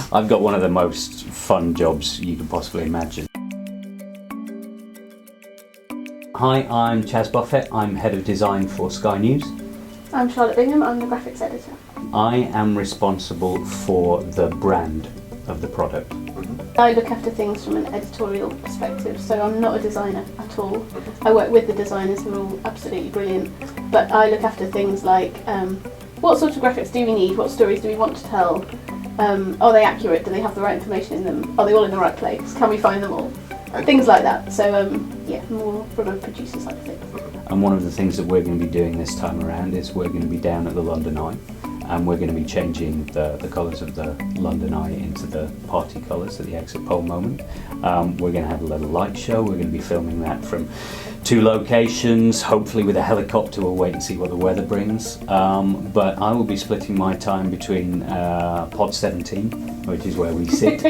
I've got one of the most fun jobs you could possibly imagine. Hi, I'm Chyaz Buffett. I'm Head of Design for Sky News. I'm Charlotte Bingham. I'm the graphics editor. I am responsible for the brand of the product. I look after things from an editorial perspective, so I'm not a designer at all. I work with the designers who are all absolutely brilliant, but I look after things like what sort of graphics do we need, what stories do we want to tell, are they accurate, do they have the right information in them, are they all in the right place, can we find them all, things like that. So yeah, more from a producer side of things. And one of the things that we're going to be doing this time around is we're going to be down at the London Eye, and we're going to be changing the colours of the London Eye into the party colours at the exit poll moment. We're going to have a little light show. We're going to be filming that from 2 locations, hopefully with a helicopter. We'll wait and see what the weather brings. But I will be splitting my time between Pod 17, which is where we sit,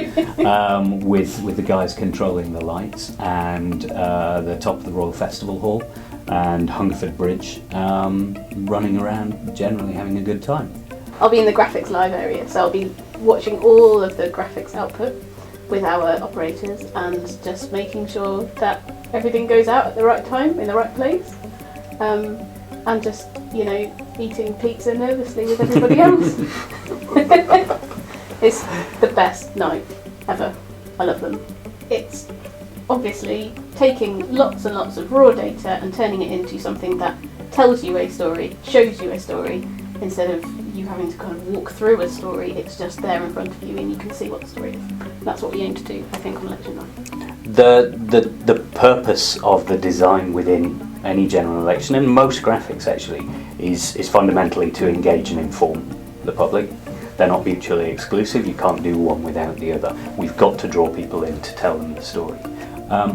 with the guys controlling the lights, and the top of the Royal Festival Hall and Hungerford Bridge, running around generally having a good time. I'll be in the graphics live area, so I'll be watching all of the graphics output with our operators and just making sure that everything goes out at the right time, in the right place, and just, you know, eating pizza nervously with everybody else. It's the best night ever. I love them. It's obviously taking lots and lots of raw data and turning it into something that tells you a story, shows you a story, instead of you having to kind of walk through a story. It's just there in front of you and you can see what the story is. That's what we aim to do, I think, on election night. The purpose of the design within any general election, and most graphics actually, is fundamentally to engage and inform the public. They're not mutually exclusive. You can't do one without the other. We've got to draw people in to tell them the story.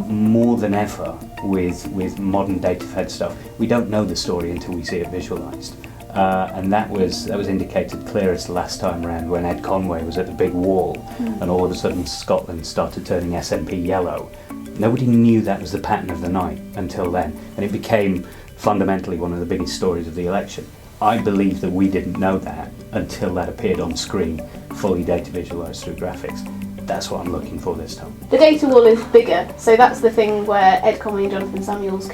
More than ever with modern data-fed stuff, we don't know the story until we see it visualised. And that was indicated clearest last time round when Ed Conway was at the big wall, and all of a sudden Scotland started turning SNP yellow. Nobody knew that was the pattern of the night until then, and it became fundamentally one of the biggest stories of the election. I believe that we didn't know that until that appeared on screen, fully data visualised through graphics. That's what I'm looking for this time. The data wall is bigger, so that's the thing where Ed Conway and Jonathan Samuels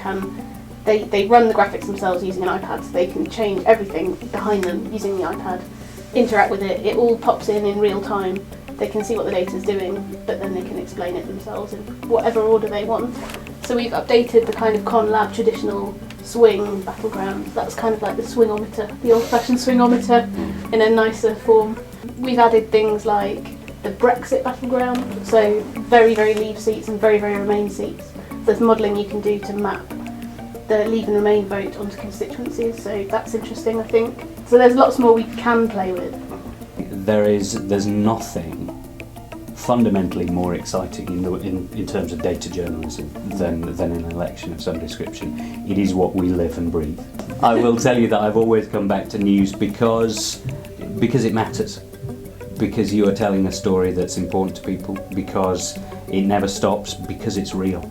they run the graphics themselves using an iPad, so they can change everything behind them using the iPad, interact with it, it all pops in real time. They can see what the data's doing, but then they can explain it themselves in whatever order they want. So we've updated the kind of ConLab traditional swing battleground. That's kind of like the swingometer, the old-fashioned swingometer in a nicer form. We've added things like the Brexit battleground, so very, very Leave seats and very, very Remain seats. There's modelling you can do to map the Leave and Remain vote onto constituencies, so that's interesting, I think. So there's lots more we can play with. There's nothing fundamentally more exciting in terms of data journalism than an election of some description. It is what we live and breathe. I will tell you that I've always come back to news because it matters. Because you are telling a story that's important to people, because it never stops, because it's real.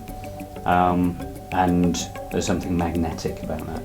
And there's something magnetic about that.